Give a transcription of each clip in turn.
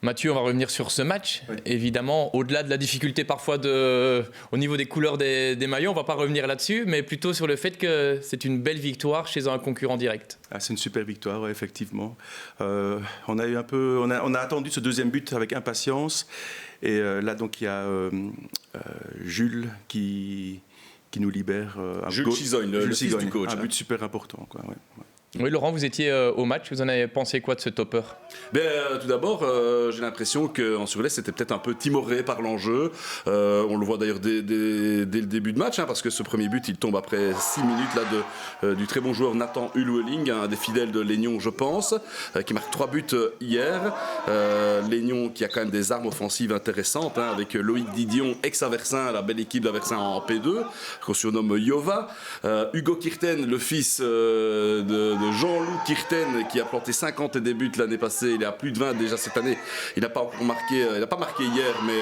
Mathieu, on va revenir sur ce match. Oui. Évidemment, au-delà de la difficulté parfois au niveau des couleurs des maillots, on ne va pas revenir là-dessus, mais plutôt sur le fait que c'est une belle victoire chez un concurrent direct. Ah, c'est une super victoire, ouais, effectivement. On a attendu ce deuxième but avec impatience. Et là, donc, il y a Jules qui nous libère. Jules Chizogne, le fils du coach. Un but super important, quoi, ouais. Oui, Laurent, vous étiez au match. Vous en avez pensé quoi de ce topper ? Tout d'abord, j'ai l'impression qu'en Sur-Lez, c'était peut-être un peu timoré par l'enjeu. On le voit d'ailleurs dès le début de match, parce que ce premier but, il tombe après 6 minutes là, du très bon joueur Nathan Hulweling, un des fidèles de Légnon, je pense, qui marque 3 buts hier. Légnon qui a quand même des armes offensives intéressantes, avec Loïc Didion, ex-Aversin, la belle équipe d'Aversin en P2, qu'on surnomme Yova. Hugo Kirten, le fils de Jean-Loup Kirten, qui a planté 50 et des buts l'année passée. Il est à plus de 20 déjà cette année. Il n'a pas encore marqué, il n'a pas marqué hier, mais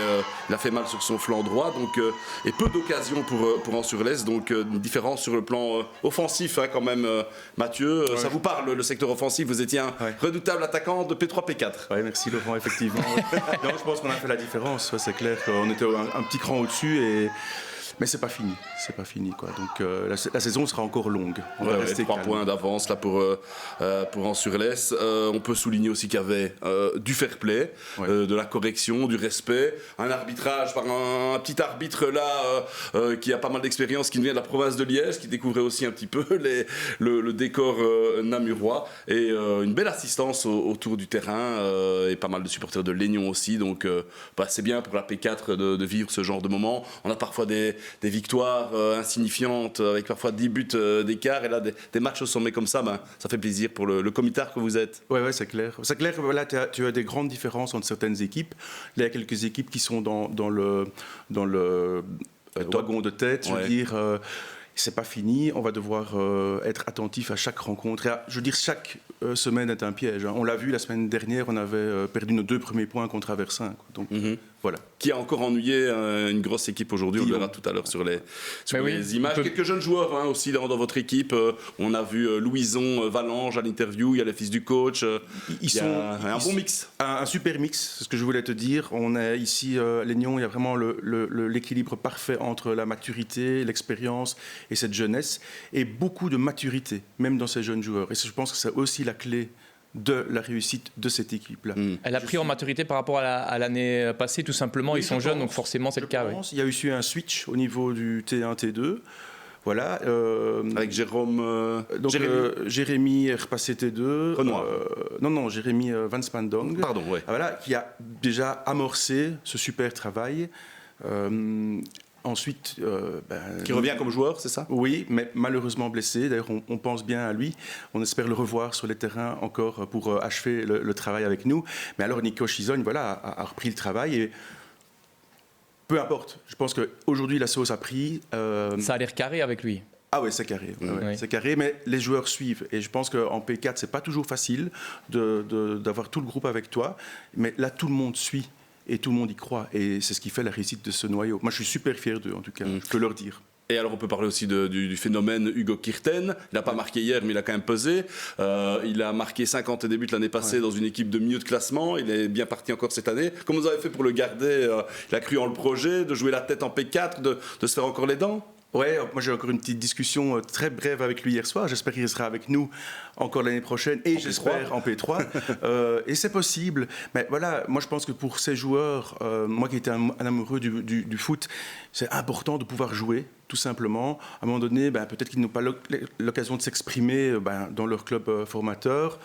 il a fait mal sur son flanc droit. Donc, et peu d'occasions pour An-sur-Lez. Donc une différence sur le plan offensif, quand même. Mathieu, ça vous parle, le secteur offensif? Vous étiez un redoutable attaquant de P3, P4. Oui, merci Laurent, effectivement. Non, je pense qu'on a fait la différence. Ouais, c'est clair qu'on était un petit cran au-dessus. Mais c'est pas fini, quoi. Donc la saison sera encore longue. On va rester 3 calme. points d'avance là pour An-sur-Lez. On peut souligner aussi qu'il y avait du fair play, de la correction, du respect, un arbitrage par un petit arbitre là qui a pas mal d'expérience, qui vient de la province de Liège, qui découvrait aussi un petit peu le décor namurois, et une belle assistance autour du terrain, et pas mal de supporters de Légnon aussi. Donc c'est bien pour la P4 de vivre ce genre de moment. On a parfois des victoires insignifiantes avec parfois 10 buts d'écart, et là des matchs au sommet comme ça, ça fait plaisir pour le comitard que vous êtes. Ouais, c'est clair. C'est clair que voilà, tu as des grandes différences entre certaines équipes. Là, il y a quelques équipes qui sont dans le wagon de tête, je veux dire. C'est pas fini, on va devoir être attentif à chaque rencontre. Je veux dire, chaque semaine est un piège. On l'a vu la semaine dernière, on avait perdu nos 2 premiers points contre Aversin. Donc voilà. Qui a encore ennuyé une grosse équipe aujourd'hui, on le verra tout à l'heure sur les images. Quelques jeunes joueurs aussi dans votre équipe. On a vu Louison Valange à l'interview, il y a les fils du coach. Un bon mix. Un super mix, c'est ce que je voulais te dire. On est ici à Légnon, il y a vraiment l'équilibre parfait entre la maturité, l'expérience et cette jeunesse, et beaucoup de maturité, même dans ces jeunes joueurs. Et je pense que c'est aussi la clé de la réussite de cette équipe-là. Elle a pris en maturité par rapport à l'année passée, tout simplement. Ils sont jeunes, donc forcément c'est le cas. Oui. Il y a eu un switch au niveau du T1, T2. Voilà. Avec Jérôme... Jérémy est repassé T2. Renoir. Non, Jérémy Van Spandong. Pardon, oui. Voilà, qui a déjà amorcé ce super travail. Ensuite, qui revient comme joueur, c'est ça? Oui, mais malheureusement blessé. D'ailleurs, on pense bien à lui. On espère le revoir sur les terrains encore pour achever le travail avec nous. Mais alors, Nico Chizogne, voilà, a repris le travail, et peu importe. Je pense qu'aujourd'hui, la sauce a pris. Ça a l'air carré avec lui. Ah oui, c'est carré. C'est carré, mais les joueurs suivent. Et je pense qu'en P4, c'est pas toujours facile d'avoir tout le groupe avec toi. Mais là, tout le monde suit. Et tout le monde y croit. Et c'est ce qui fait la réussite de ce noyau. Moi, je suis super fier d'eux, en tout cas. Je peux leur dire. Et alors, on peut parler aussi du phénomène Hugo Kirten. Il n'a pas marqué hier, mais il a quand même pesé. Il a marqué 50 débuts l'année passée dans une équipe de milieu de classement. Il est bien parti encore cette année. Comment vous avez fait pour le garder? Il a cru en le projet, de jouer la tête en P4, de se faire encore les dents? Ouais, moi j'ai encore une petite discussion très brève avec lui hier soir. J'espère qu'il sera avec nous encore l'année prochaine, et j'espère en P3. Et c'est possible. Mais voilà, moi je pense que pour ces joueurs, moi qui étais un amoureux du foot, c'est important de pouvoir jouer, tout simplement. À un moment donné, peut-être qu'ils n'ont pas l'occasion de s'exprimer dans leur club formateur.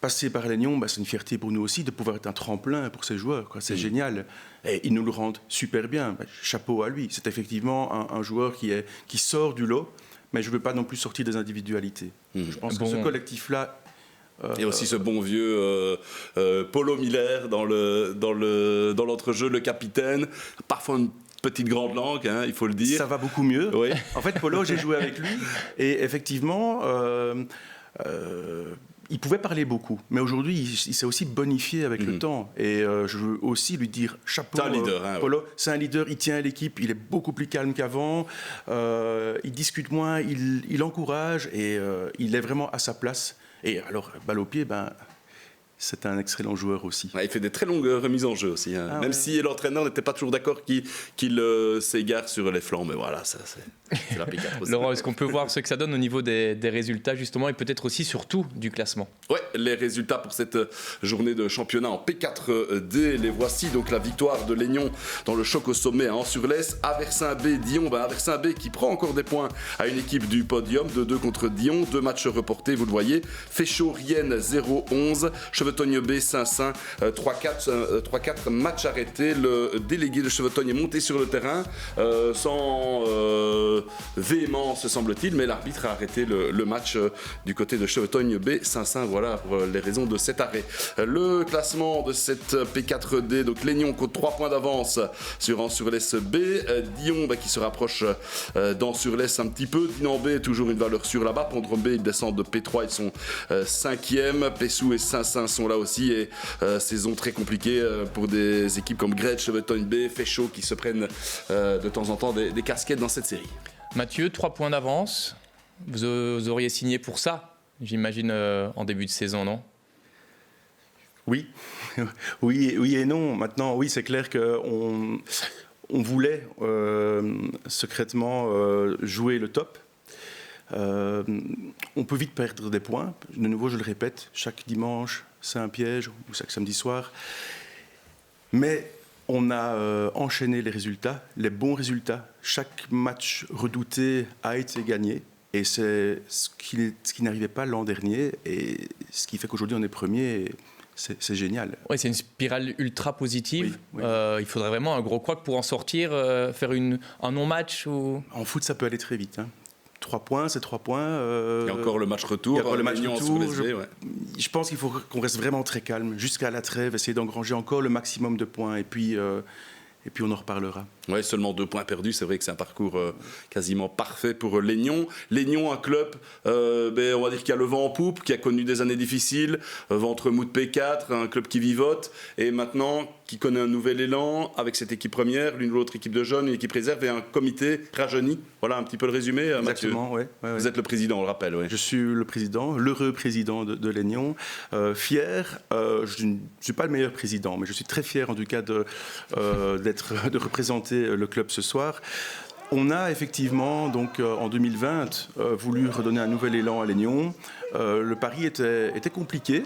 Passer par Légnon, c'est une fierté pour nous aussi de pouvoir être un tremplin pour ces joueurs. C'est génial. Et ils nous le rendent super bien. Chapeau à lui. C'est effectivement un joueur qui sort du lot, mais je ne veux pas non plus sortir des individualités. Je pense que ce collectif-là... Et aussi ce bon vieux Polo Miller dans l'entrejeu, le capitaine. Parfois une petite grande langue, il faut le dire. Ça va beaucoup mieux. Oui. En fait, Polo, j'ai joué avec lui. Et effectivement... il pouvait parler beaucoup, mais aujourd'hui, il s'est aussi bonifié avec le temps. Et je veux aussi lui dire chapeau. C'est un leader, Polo, c'est un leader, il tient l'équipe, il est beaucoup plus calme qu'avant, il discute moins, il encourage, et il est vraiment à sa place. Et alors, balle au pied, c'est un excellent joueur aussi. Ouais, il fait des très longues remises en jeu aussi, hein. Même si l'entraîneur n'était pas toujours d'accord qu'il s'égare sur les flancs, mais voilà, ça c'est la P4 aussi. Laurent, est-ce qu'on peut voir ce que ça donne au niveau des résultats justement et peut-être aussi surtout du classement? Ouais, les résultats pour cette journée de championnat en P4D, les voici. Donc la victoire de Léignon dans le choc au sommet à Anse-sur-Lesse. Aversin B, Dion, Aversin B qui prend encore des points à une équipe du podium, 2-2 contre Dion, 2 matchs reportés, vous le voyez. Féchaud-Rienne 0-11, Chevetogne B, Saint-Saint 3-4 matchs arrêtés. Le délégué de Chevetogne est monté sur le terrain sans véhémence semble-t-il, mais l'arbitre a arrêté le match du côté de Chevetogne B, Saint-Saint. Voilà pour les raisons de cet arrêt. Le classement de cette P4D, donc Léignon compte 3 points d'avance sur Anse-sur-Lesse B, Dion qui se rapproche d'Anse-sur-Lesse un petit peu, Dinan B toujours une valeur sûre là-bas, Pondron B ils descendent de P3, ils sont 5e, Pessou et Saint-Saint sont là aussi et saison très compliquée pour des équipes comme Gretsch, Chevetogne B, Féchaud qui se prennent de temps en temps des casquettes dans cette série. Mathieu, 3 points d'avance, vous auriez signé pour ça, j'imagine, en début de saison, non? Oui. oui et non. Maintenant, oui, c'est clair qu'on voulait secrètement jouer le top. On peut vite perdre des points. De nouveau, je le répète, chaque dimanche, c'est un piège, ou chaque samedi soir. Mais on a enchaîné les résultats, les bons résultats. Chaque match redouté a été gagné. Et c'est ce qui n'arrivait pas l'an dernier. Et ce qui fait qu'aujourd'hui, on est premier. C'est génial. Oui, c'est une spirale ultra positive. Oui. Il faudrait vraiment un gros couac pour en sortir, faire un non-match ou... En foot, ça peut aller très vite. 3 points, c'est 3 points. Il y a encore le match retour. Il y a encore le match retour. Ouais. Je pense qu'il faut qu'on reste vraiment très calme jusqu'à la trêve, essayer d'engranger encore le maximum de points. Et puis on en reparlera. Oui, seulement 2 points perdus. C'est vrai que c'est un parcours quasiment parfait pour Léignon. Léignon, un club, on va dire qui a le vent en poupe, qui a connu des années difficiles, ventre mou de P4, un club qui vivote, et maintenant qui connaît un nouvel élan avec cette équipe première, l'une ou l'autre équipe de jeunes, une équipe réserve et un comité rajeuni. Voilà un petit peu le résumé, Mathieu. Exactement, oui. Vous êtes le président, on le rappelle. Ouais. Je suis le président, l'heureux président de Léignon. Fier, je ne suis pas le meilleur président, mais je suis très fier en tout cas de représenter le club ce soir. On a effectivement, donc, en 2020, voulu redonner un nouvel élan à Léignon. Le pari était compliqué.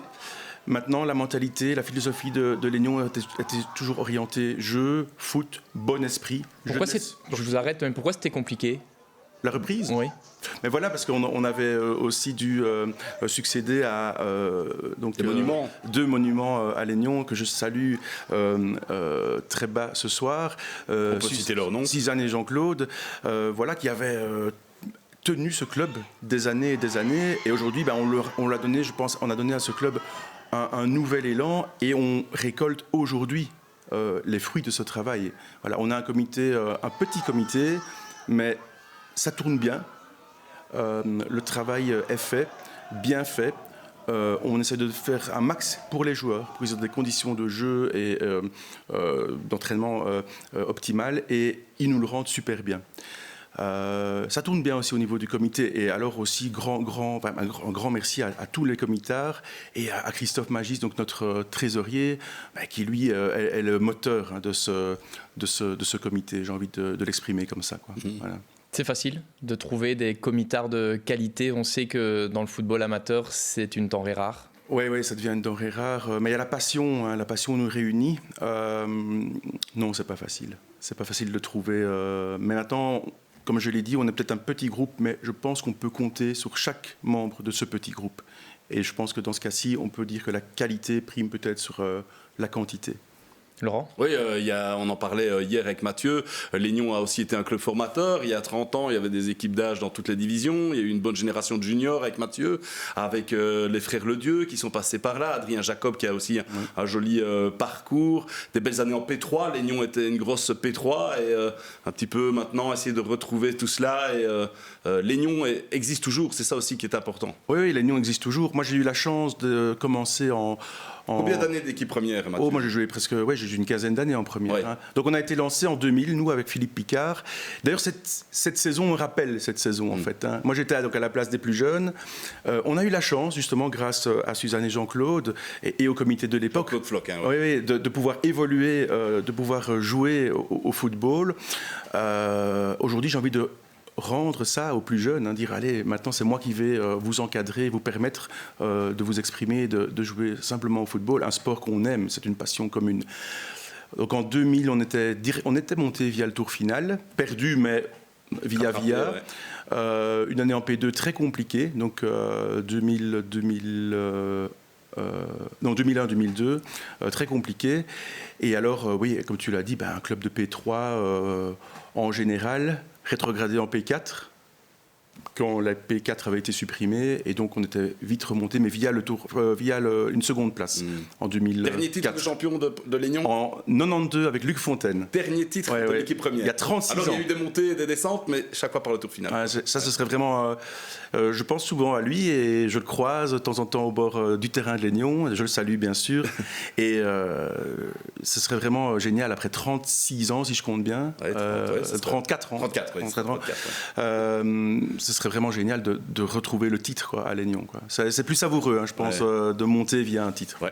Maintenant, la mentalité, la philosophie de Léignon était toujours orientée jeu, foot, bon esprit. Je vous arrête, mais pourquoi c'était compliqué? La reprise? Oui. Mais voilà, parce qu'on avait aussi dû succéder à deux monuments à Léignon que je salue très bas ce soir. On peut citer leur nom. Suzanne et Jean-Claude, qui avaient tenu ce club des années et des années. Et aujourd'hui, on l'a donné, je pense, on a donné à ce club un nouvel élan et on récolte aujourd'hui les fruits de ce travail. Voilà, on a un petit comité, mais ça tourne bien. Le travail est fait, bien fait. On essaie de faire un max pour les joueurs, pour qu'ils aient des conditions de jeu et d'entraînement optimales, et ils nous le rendent super bien. Ça tourne bien aussi au niveau du comité, et alors aussi un grand merci à tous les comitards et à Christophe Magis, donc notre trésorier, qui lui est le moteur de ce comité. J'ai envie de l'exprimer comme ça, quoi. Voilà. C'est facile de trouver des comitards de qualité. On sait que dans le football amateur, c'est une denrée rare. Oui, ça devient une denrée rare. Mais il y a la passion. La passion nous réunit. Non, c'est pas facile. C'est pas facile de trouver. Mais maintenant, comme je l'ai dit, on est peut-être un petit groupe, mais je pense qu'on peut compter sur chaque membre de ce petit groupe. Et je pense que dans ce cas-ci, on peut dire que la qualité prime peut-être sur la quantité. Laurent ? Oui, on en parlait hier avec Mathieu. Léignon a aussi été un club formateur. Il y a 30 ans, il y avait des équipes d'âge dans toutes les divisions. Il y a eu une bonne génération de juniors avec Mathieu, avec les frères Ledieu qui sont passés par là. Adrien Jacob qui a aussi un joli parcours. Des belles années en P3. Léignon était une grosse P3 et un petit peu maintenant essayer de retrouver tout cela. Et Léignon existe toujours, c'est ça aussi qui est important. Oui, Léignon existe toujours. Moi, j'ai eu la chance de commencer Combien d'années d'équipe première, Mathieu? Oh, moi j'ai joué j'ai joué une quinzaine d'années en première. Ouais. Hein. Donc on a été lancé en 2000, nous, avec Philippe Picard. D'ailleurs, cette saison me rappelle cette saison, en fait. Hein. Moi j'étais donc à la place des plus jeunes. On a eu la chance, justement, grâce à Suzanne et Jean-Claude et au comité de l'époque, Jean-Claude Floquin, de pouvoir évoluer, de pouvoir jouer au football. Aujourd'hui, j'ai envie de rendre ça aux plus jeunes, hein, dire allez, maintenant c'est moi qui vais vous encadrer, vous permettre de vous exprimer, de jouer simplement au football, un sport qu'on aime, c'est une passion commune. Donc en 2000, on était monté via le tour final, perdu mais via. Ouais. Une année en P2 très compliquée, donc 2001-2002, très compliqué. Et alors, oui, comme tu l'as dit, un club de P3 en général, rétrogradé en P4 quand la P4 avait été supprimée, et donc on était vite remonté, mais via une seconde place en 2004. Dernier titre de champion de Lénion en 92 avec Luc Fontaine. Dernier titre de l'équipe première. Il y a 36 ans. Alors il y a eu des montées et des descentes, mais chaque fois par le tour final. Ça, ce serait vraiment... je pense souvent à lui et je le croise de temps en temps au bord du terrain de Lénion. Je le salue bien sûr. Et ce serait vraiment génial après 36 ans, si je compte bien. 34 ans. 34, oui. 34, ce serait vraiment génial de retrouver le titre, quoi, à Lénion, quoi. C'est plus savoureux, hein, je pense, de monter via un titre. Ouais.